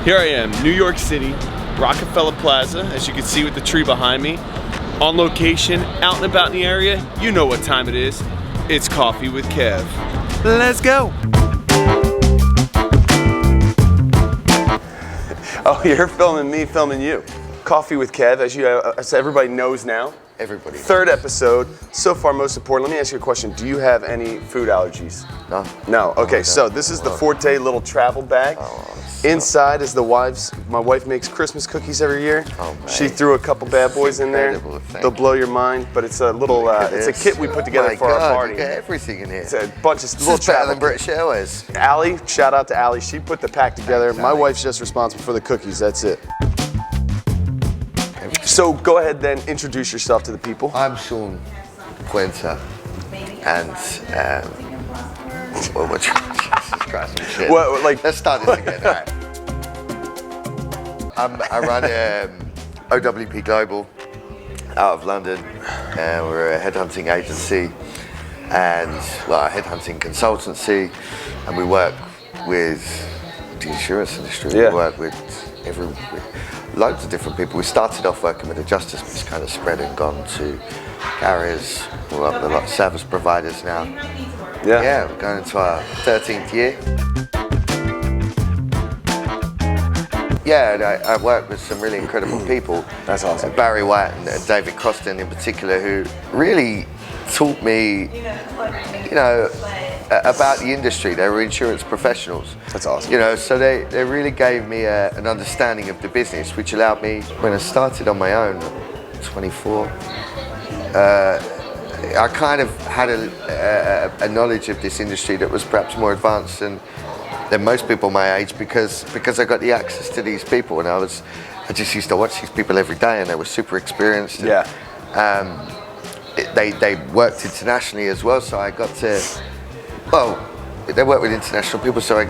Here I am, New York City, Rockefeller Plaza, as you can see with the tree behind me. On location, out and about in the area, you know what time it is. It's Coffee with Kev. Let's go. Oh, you're filming me, filming you. Coffee with Kev, as everybody knows now. Everybody. Third episode. So far, most important. Let me ask you a question. Do you have any food allergies? No. No. Okay, so this is the Forte little travel bag. Inside is my wife makes Christmas cookies every year. Oh, she threw a couple bad boys in there. They'll blow your mind, but it's a little, it's a kit we put together for our party. You get everything in here. It's a bunch of little better than British Airways. Allie, shout out to Allie. She put the pack together. My wife's just responsible for the cookies. That's it. So go ahead then, introduce yourself to the people. I'm Sean Poynter, and well, Jesus Christ, shit. Well, like, let's start this again. All right. I run OWP Global out of London. We're a headhunting agency and a headhunting consultancy, and we work with the insurance industry. Yeah. We work with loads of different people. We started off working with adjusters, but it's kind of spread and gone to carriers, we're up with a lot of service providers now. Yeah, we're going into our 13th year. Yeah, and I work with some really incredible people. That's awesome. Barry White and David Crosston in particular, who really taught me, about the industry. They were insurance professionals. That's awesome. So they really gave me an understanding of the business, which allowed me, when I started on my own, 24, I kind of had a knowledge of this industry that was perhaps more advanced than most people my age, because I got the access to these people, and I just used to watch these people every day, and they were super experienced. Yeah. They worked internationally as well, so I got to. Well, they work with international people, so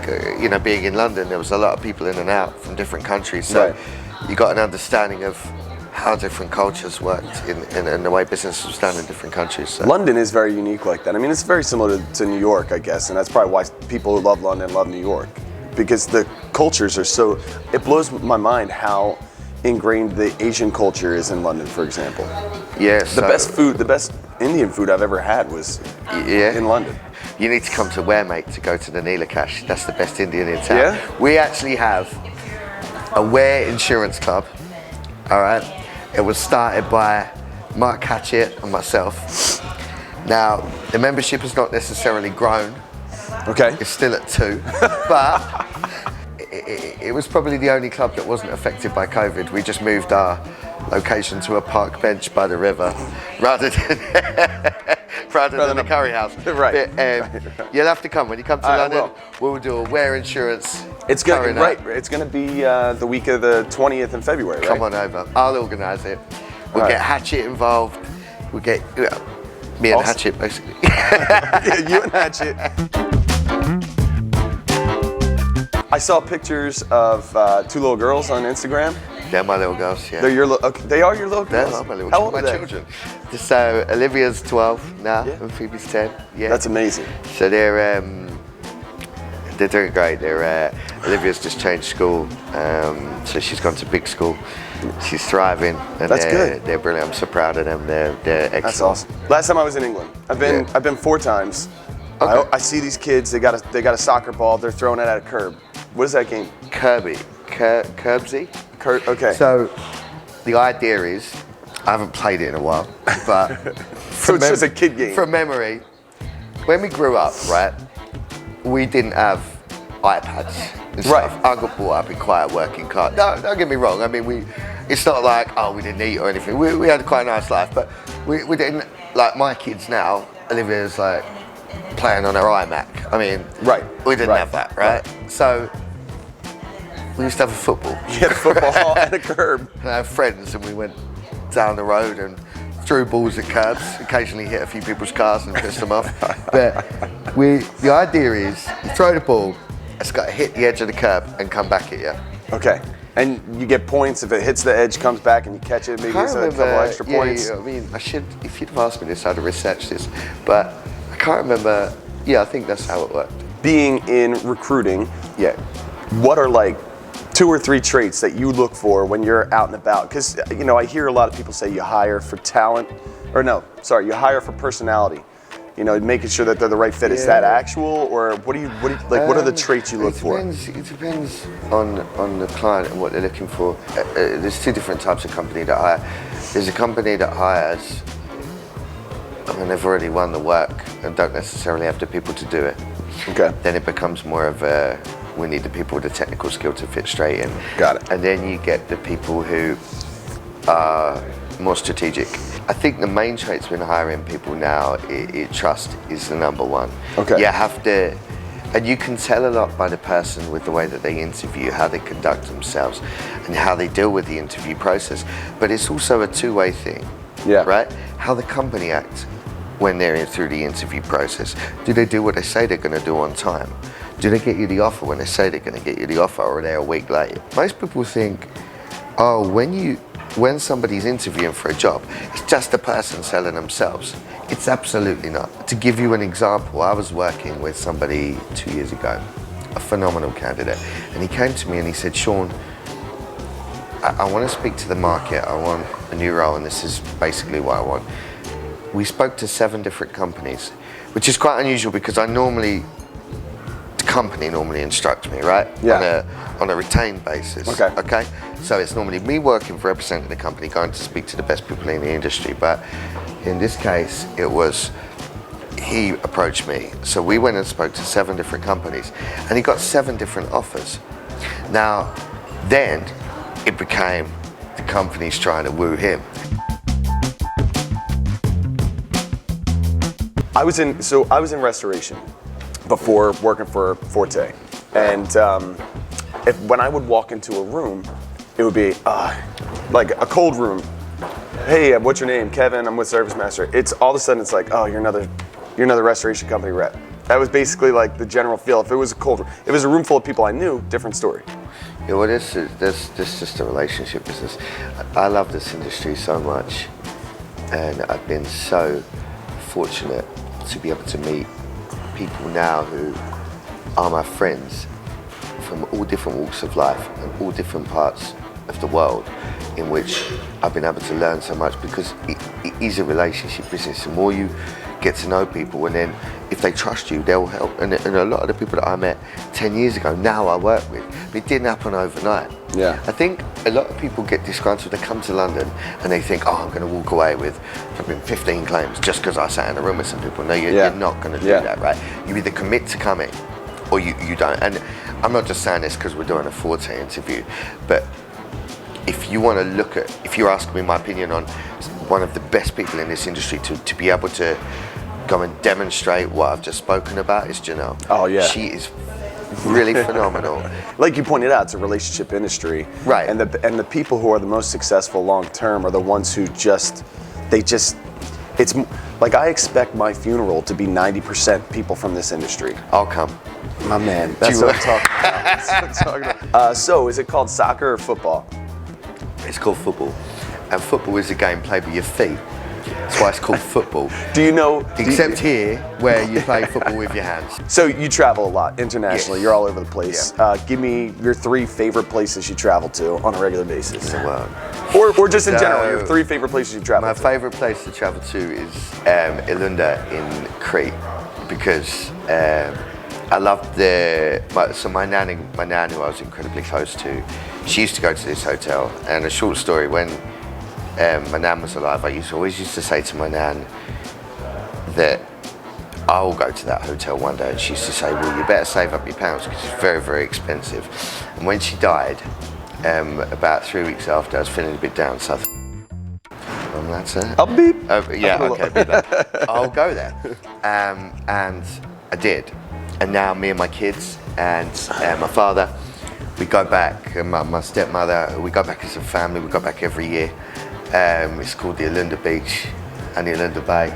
being in London, there was a lot of people in and out from different countries, so you got an understanding of how different cultures worked in the way business was done in different countries. So. London is very unique like that. I mean, it's very similar to New York, I guess, and that's probably why people who love London love New York, because the cultures are so. It blows my mind how ingrained the Asian culture is in London, for example. Yes. The best Indian food I've ever had was in London. You need to come to Ware, mate, to go to the Neelakash. That's the best Indian in town. Yeah? We actually have a Ware Insurance Club, all right? It was started by Mark Hatchett and myself. Now, the membership has not necessarily grown. Okay. It's still at 2, but it was probably the only club that wasn't affected by COVID. We just moved our location to a park bench by the river rather than the curry house. Right. But, you'll have to come when you come to London. We'll do a Ware Insurance. It's going It's going to be the week of the 20th in February. Right? Come on over. I'll organise it. We'll get Hatchet involved. We'll get me and Hatchet basically. Yeah, you and Hatchet. I saw pictures of 2 little girls on Instagram. They're my little girls, yeah. They are your little girls? They are my little How old are they? children. So Olivia's 12 now, and Phoebe's 10. Yeah. That's amazing. So they're doing great. Olivia's just changed school, so she's gone to big school. She's thriving, and That's good. They're brilliant. I'm so proud of them. They're excellent. That's awesome. Last time I was in England, I've been 4 times. Okay. I see these kids. They got a soccer ball. They're throwing it at a curb. What is that game? Curbsy. Okay. So the idea is, I haven't played it in a while, but so it's just a kid game. From memory, when we grew up, right, we didn't have iPads and stuff. I got brought up in quite a working class. No, don't get me wrong. I mean, it's not like, we didn't eat or anything. We had quite a nice life, but we didn't, like my kids now, Olivia's like playing on her iMac. I mean, we didn't have that, right? So we used to have a football. You had a football and a curb. And I have friends, and we went down the road and threw balls at curbs, occasionally hit a few people's cars and pissed them off. But the idea is, you throw the ball, it's got to hit the edge of the curb and come back at you. Okay. And you get points if it hits the edge, comes back, and you catch it. Maybe it's a couple extra points. I mean, if you'd have asked me this, I'd have researched this. But I can't remember. Yeah, I think that's how it worked. Being in recruiting, Yeah. what are like 2 or 3 traits that you look for when you're out and about? Because, you know, I hear a lot of people say you hire for talent, or no, sorry, you hire for personality. You know, making sure that they're the right fit. Is that actual, or what are the traits you look for? It depends on the client and what they're looking for. There's 2 different types of company that hire. There's a company that hires, I mean, they've already won the work and don't necessarily have the people to do it. Okay. Then it becomes more of a, we need the people with the technical skill to fit straight in. Got it. And then you get the people who are more strategic. I think the main traits when hiring people now, trust is the number one. Okay. You have to, and you can tell a lot by the person with the way that they interview, how they conduct themselves, and how they deal with the interview process. But it's also a two-way thing, right? How the company acts when they're in through the interview process. Do they do what they say they're going to do on time? Do they get you the offer when they say they're going to get you the offer, or are they a week late? Most people think, oh, when somebody's interviewing for a job, it's just a person selling themselves. It's absolutely not. To give you an example, I was working with somebody 2 years ago, a phenomenal candidate, and he came to me and he said, Sean, I want to speak to the market, I want a new role, and this is basically what I want. We spoke to 7 different companies, which is quite unusual because the company normally instructs me, right? Yeah. On a retained basis. Okay. So it's normally me working for representing the company, going to speak to the best people in the industry. But in this case, it was he approached me. So we went and spoke to 7 different companies, and he got 7 different offers. Now, then it became the companies trying to woo him. I was in restoration before working for Forte, and when I would walk into a room, it would be like a cold room. Hey, what's your name? Kevin. I'm with Service Master. It's all of a sudden it's like, oh, you're another restoration company rep. That was basically like the general feel. If it was a cold room, if it was a room full of people I knew, different story. Yeah, well, this just a relationship business. I love this industry so much, and I've been so fortunate to be able to meet people now who are my friends from all different walks of life and all different parts of the world, in which I've been able to learn so much, because it is a relationship business. The more you get to know people, and then if they trust you, they'll help. And a lot of the people that I met 10 years ago, now I work with. But it didn't happen overnight. Yeah. I think a lot of people get disgruntled. They come to London and they think, oh, I'm going to walk away with 15 claims just because I sat in a room with some people. No, you're not going to do that, right? You either commit to coming or you don't. And I'm not just saying this because we're doing a Forte interview, but if you want to look at, if you're asking me my opinion on one of the best people in this industry to be able to go and demonstrate what I've just spoken about, is Janelle. Oh yeah. She is really phenomenal. Like you pointed out, it's a relationship industry. Right. And the people who are the most successful long term are the ones who it's like, I expect my funeral to be 90% people from this industry. I'll come. My man, that's what I'm talking about. That's what I'm talking about. So is it called soccer or football? It's called football. And football is a game played with your feet. That's why it's called football. Do you know? Except here, where you play football with your hands. So you travel a lot internationally. Yes. You're all over the place. Yeah. Give me your 3 favorite places you travel to on a regular basis. In the world. Or just in general, your 3 favorite places you travel My to. favourite place to travel to is Ilunda in Crete, because I love my nan who I was incredibly close to, she used to go to this hotel. And a short story, when my nan was alive, I always used to say to my nan that I will go to that hotel one day, and she used to say, well, you better save up your pounds because it's very, very expensive. And when she died, about 3 weeks after, I was feeling a bit down, so I thought, I'm allowed to say it? I'll beep. Yeah, okay, beep that. I'll go there. And I did. And now me and my kids and my father, we go back, and my stepmother, we go back as a family, we go back every year. It's called the Ilunda Beach and the Ilunda Bay.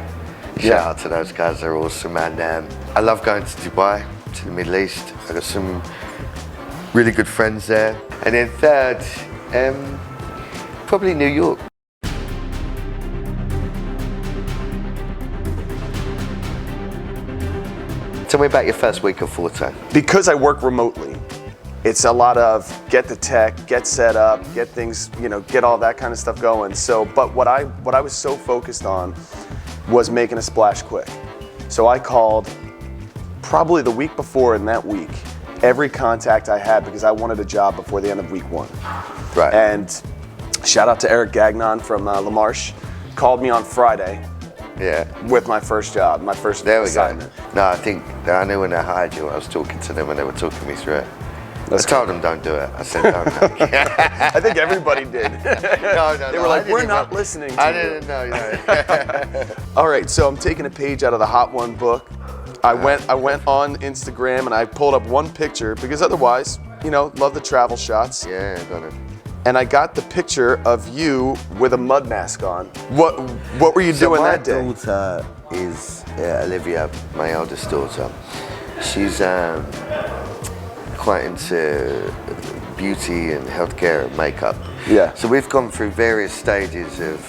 Shout out to those guys, they're awesome. And I love going to Dubai, to the Middle East. I got some really good friends there. And then third, probably New York. Tell me about your first week of Forte. Because I work remotely, It's a lot of get the tech, get set up, get things, you know, get all that kind of stuff going. So, but what I was so focused on was making a splash quick. So I called probably the week before and that week, every contact I had because I wanted a job before the end of week 1. Right. And shout out to Eric Gagnon from LaMarche, called me on Friday. Yeah. With my first job, my first assignment. No, I think I knew when I hired you. I was talking to them and they were talking me through it. I told them don't do it. I said don't. I think everybody did. No, they were like, we're not listening to you. I didn't know. All right, so I'm taking a page out of the Hot One book. I went on Instagram and I pulled up one picture because otherwise, you know, love the travel shots. Yeah, got it. And I got the picture of you with a mud mask on. What were you doing that day? My daughter is Olivia, my eldest daughter. She's quite into beauty and healthcare and makeup. Yeah. So we've gone through various stages of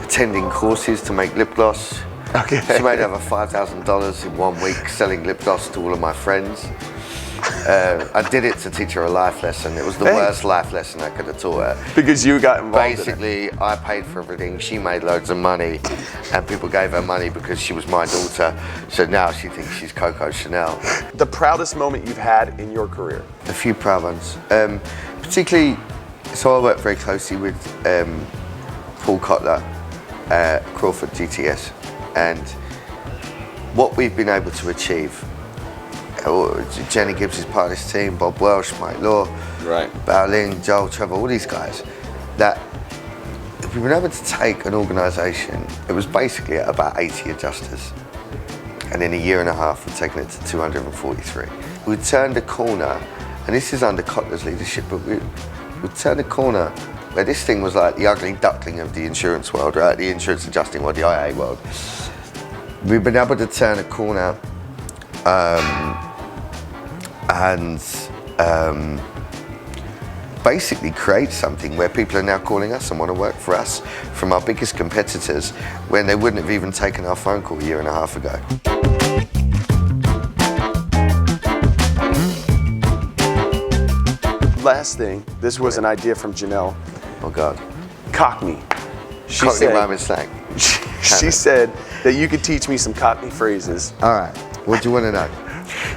attending courses to make lip gloss. Okay. She made over $5,000 in 1 week selling lip gloss to all of my friends. I did it to teach her a life lesson. It was the worst life lesson I could have taught her. Because you got involved Basically, in it. I paid for everything. She made loads of money, and people gave her money because she was my daughter. So now she thinks she's Coco Chanel. The proudest moment you've had in your career? A few proud ones. Particularly, so I work very closely with Paul Kotler at Crawford GTS, and what we've been able to achieve. Jenny Gibbs is part of this team, Bob Welsh, Mike Law, right. Baoling, Joel, Trevor, all these guys, that we've been able to take an organisation, it was basically at about 80 adjusters, and in a year and a half we've taken it to 243. We turned a corner, and this is under Kotler's leadership, but we turned a corner where this thing was like the ugly duckling of the insurance world, right? The insurance adjusting world, the IA world. We've been able to turn a corner and basically create something where people are now calling us and want to work for us from our biggest competitors when they wouldn't have even taken our phone call a year and a half ago. Last thing, this was an idea from Janelle. Oh God. Cockney. Cockney rhyming slang. She said that you could teach me some Cockney phrases. All right. What do you want to know?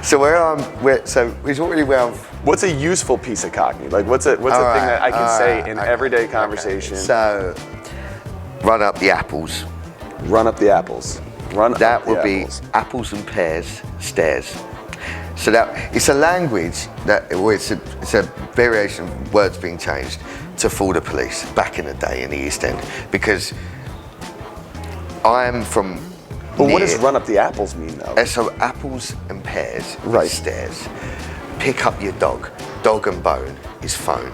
So it's already where I'm. What's a useful piece of Cockney? Like what's a thing that I can say in everyday conversation? Okay. So, run up the apples. Run up the apples. That would be apples and pears, stairs. So that it's a language that it's a variation of words being changed to fool the police back in the day in the East End, because I'm from. But what does run up the apples mean though? So apples and pears, right. Stairs. Pick up your dog. Dog and bone is phone.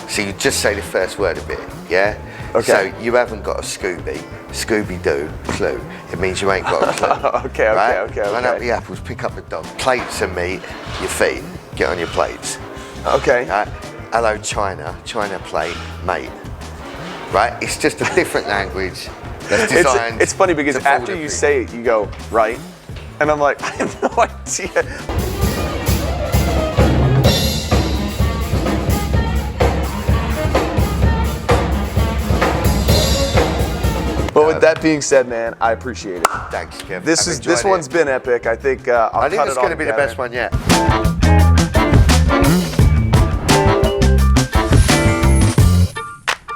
So you just say the first word of it, yeah? Okay. So you haven't got a Scooby. Scooby-Doo, clue. It means you ain't got a clue. Okay. Run up the apples, pick up the dog. Plates and meat, your feet. Get on your plates. Okay. Hello, China. China plate, mate. Right? It's just a different language. It's funny because after you say it, you go, right? And I'm like, I have no idea. But with that being said, man, I appreciate it. Thanks, Kev. This one's been epic. I think I'll I think cut it's it all going to be the together. best one yet.